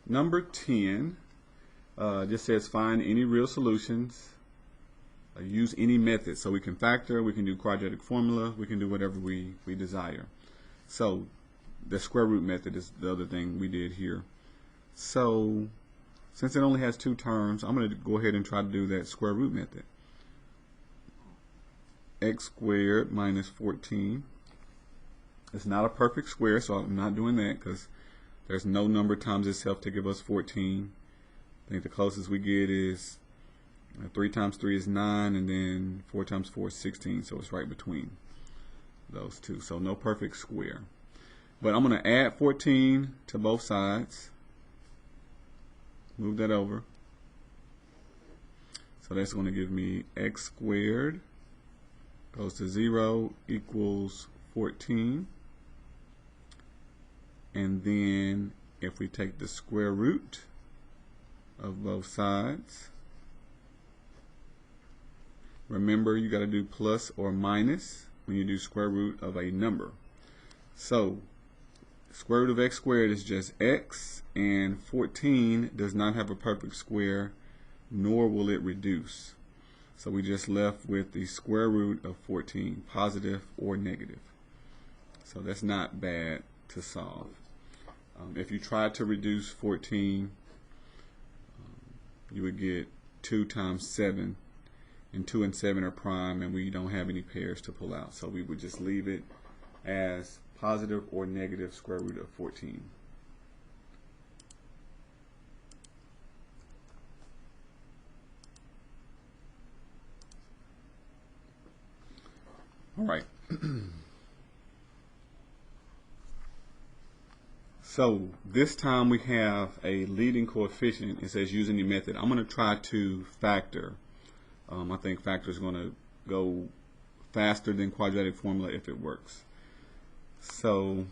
Number 10 just says find any real solutions. Use any method. So we can factor, we can do quadratic formula, we can do whatever we desire. So the square root method is the other thing we did here. So since it only has two terms, I'm going to go ahead and try to do that square root method. X squared minus 14. It's not a perfect square, so I'm not doing that because there's no number times itself to give us 14. I think the closest we get is 3 times 3 is 9, and then 4 times 4 is 16, so it's right between those two. So no perfect square. But I'm going to add 14 to both sides. Move that over. So that's going to give me x squared goes to 0 equals 14. And then if we take the square root of both sides, remember you got to do plus or minus when you do square root of a number. So square root of x squared is just x, and 14 does not have a perfect square, nor will it reduce. So we just left with the square root of 14, positive or negative. So that's not bad to solve. If you tried to reduce 14, you would get 2 times 7, and 2 and 7 are prime, and we don't have any pairs to pull out. So we would just leave it as positive or negative square root of 14. All right. So this time we have a leading coefficient. It says use any method. I'm going to try to factor. I think factor is going to go faster than quadratic formula if it works. So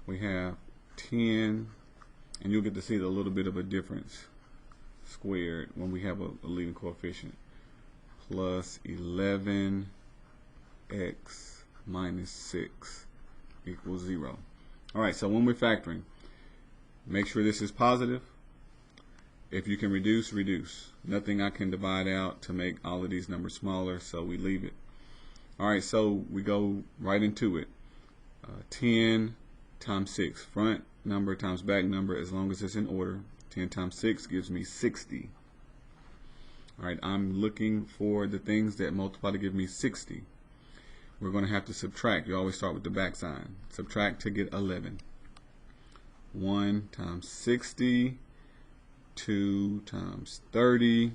we have 10, and you'll get to see a little bit of a difference squared when we have a leading coefficient, plus 11x minus 6 equals 0. All right, so when we're factoring, make sure this is positive. If you can reduce, reduce. Nothing I can divide out to make all of these numbers smaller, so we leave it. All right, so we go right into it. 10 times 6, front number times back number, as long as it's in order. 10 times 6 gives me 60. All right, I'm looking for the things that multiply to give me 60. We're going to have to subtract. You always start with the back sign. Subtract to get 11. 1 times 60, 2 times 30,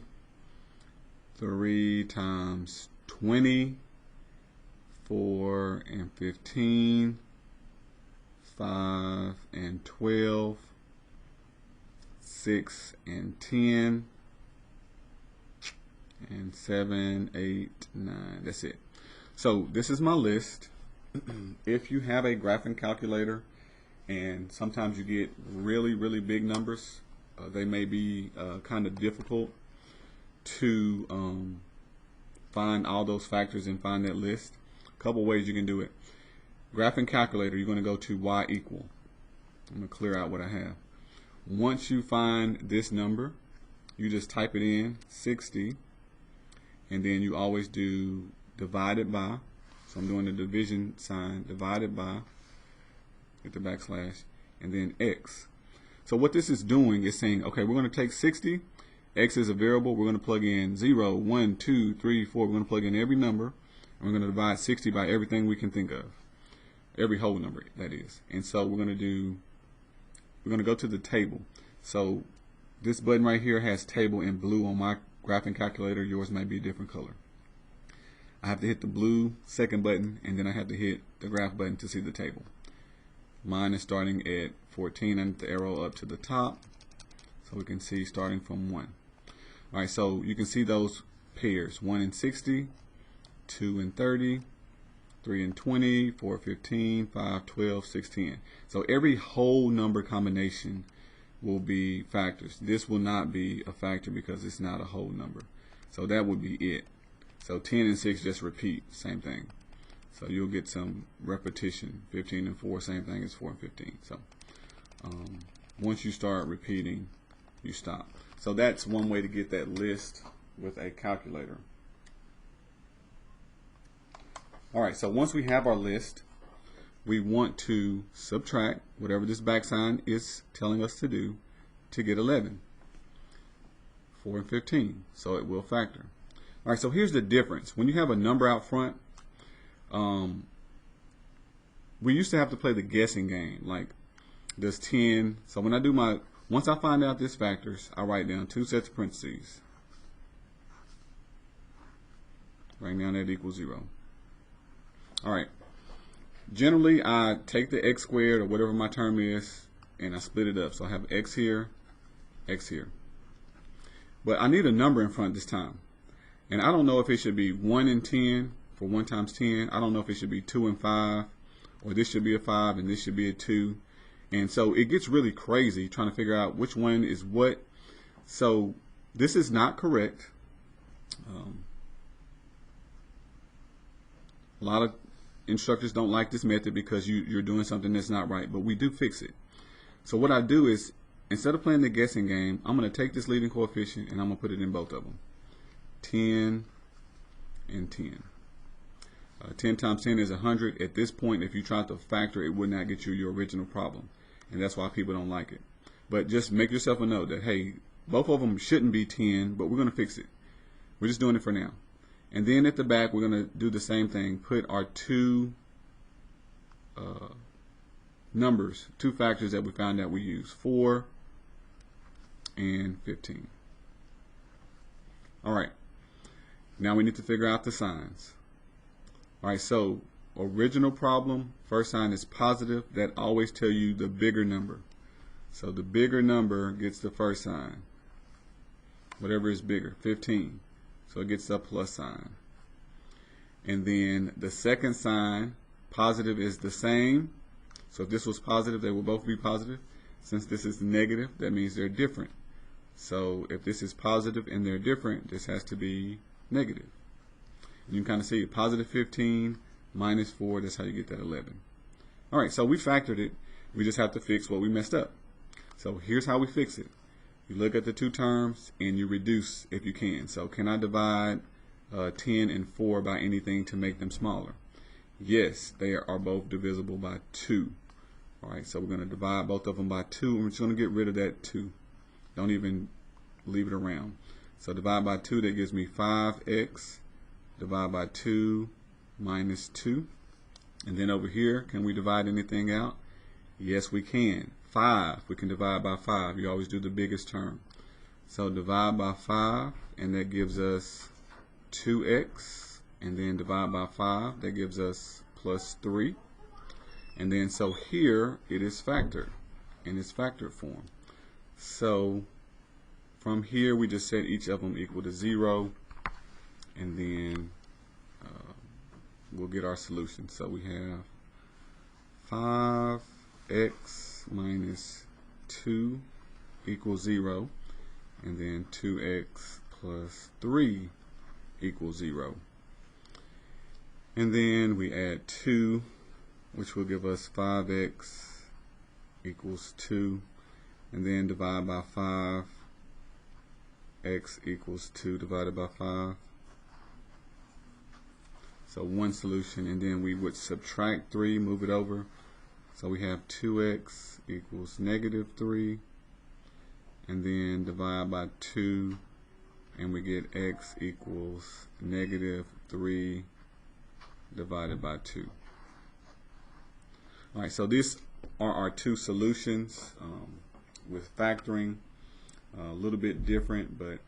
3 times 20, 4 and 15, 5 and 12, 6 and 10, and 7, 8, 9. That's it. So this is my list. If you have a graphing calculator, and sometimes you get really, really big numbers, they may be kind of difficult to find all those factors and find that list. A couple ways you can do it. Graphing calculator, you're going to go to y equal. I'm going to clear out what I have. Once you find this number, you just type it in, 60, and then you always do divided by. So I'm doing the division sign, divided by, get the backslash, and then x. So what this is doing is saying, okay, we're going to take 60, x is a variable, we're going to plug in 0, 1, 2, 3, 4, we're going to plug in every number, and we're going to divide 60 by everything we can think of. Every whole number, that is. And so we're going to go to the table. So this button right here has table in blue on my graphing calculator. Yours might be a different color. I have to hit the blue second button, and then I have to hit the graph button to see the table. Mine is starting at 14 and the arrow up to the top, so we can see starting from 1. All right, so you can see those pairs: 1 and 60, 2 and 30, 3 and 20, 4, 15, 5, 12, 6, 10. So every whole number combination will be factors. This will not be a factor because it's not a whole number. So that would be it. So 10 and 6 just repeat, same thing. So you'll get some repetition. 15 and 4, same thing as 4 and 15. So Once you start repeating, you stop. So that's one way to get that list with a calculator. Alright, so once we have our list, we want to subtract whatever this back sign is telling us to do to get 11. 4 and 15, so it will factor. Alright, so here's the difference. When you have a number out front, we used to have to play the guessing game, like does 10, so when I do once I find out this factors, I write down 2 sets of parentheses. Write down that equals 0. Alright, generally I take the x squared or whatever my term is and I split it up. So I have x here, x here. But I need a number in front this time. And I don't know if it should be 1 and 10 for 1 times 10. I don't know if it should be 2 and 5, or this should be a 5 and this should be a 2. And so it gets really crazy trying to figure out which one is what. So this is not correct. A lot of instructors don't like this method because you're doing something that's not right, but we do fix it. So what I do is, instead of playing the guessing game, I'm going to take this leading coefficient and I'm going to put it in both of them. 10 and 10. 10 times 10 is 100. At this point, if you try to factor, it would not get you your original problem. And that's why people don't like it. But just make yourself a note that, hey, both of them shouldn't be 10, but we're going to fix it. We're just doing it for now. And then at the back, we're going to do the same thing. Put our two numbers, 2 factors that we found out we use, 4 and 15. All right. Now we need to figure out the signs. All right, so original problem, first sign is positive. That always tell you the bigger number. So the bigger number gets the first sign. Whatever is bigger, 15. So it gets a plus sign. And then the second sign, positive, is the same. So if this was positive, they will both be positive. Since this is negative, that means they're different. So if this is positive and they're different, this has to be negative. And you can kind of see it. Positive 15 minus 4, that's how you get that 11. All right, so we factored it. We just have to fix what we messed up. So here's how we fix it. You look at the 2 terms and you reduce if you can. So can I divide 10 and 4 by anything to make them smaller? Yes, they are both divisible by 2. All right, so we're going to divide both of them by 2, and we're just going to get rid of that 2. Don't even leave it around. So divide by 2, that gives me 5x. Divide by 2 minus 2. And then over here, can we divide anything out? Yes, we can. 5, we can divide by 5. You always do the biggest term. So divide by 5, and that gives us 2x. And then divide by 5, that gives us plus 3. And then so here, it is factored in its factored form. So from here, we just set each of them equal to 0. And then we'll get our solution. So we have 5x minus 2 equals 0. And then 2x plus 3 equals 0. And then we add 2, which will give us 5x equals 2. And then divide by 5. X equals 2 divided by 5. So one solution, and then we would subtract 3, move it over. So we have 2x equals negative 3. And then divide by 2, and we get x equals negative 3 divided by 2. All right, so these are our 2 solutions with factoring. A little bit different, but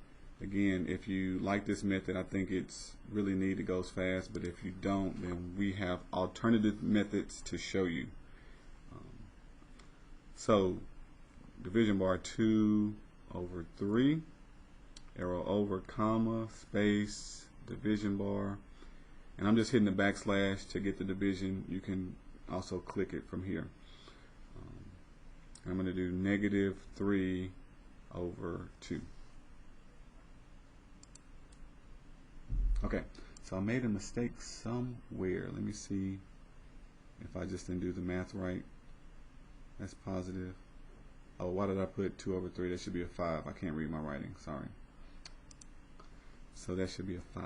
again, if you like this method, I think it's really neat. It goes fast, but if you don't, then we have alternative methods to show you. So division bar 2 over 3, arrow over, comma, space, division bar, and I'm just hitting the backslash to get the division. You can also click it from here. I'm going to do negative 3 over 2. Okay, so I made a mistake somewhere. Let me see if I just didn't do the math right. That's positive. Oh, why did I put 2 over 3? That should be a 5. I can't read my writing. Sorry. So that should be a 5,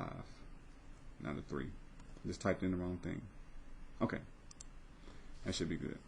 not a 3. Just typed in the wrong thing. Okay. That should be good.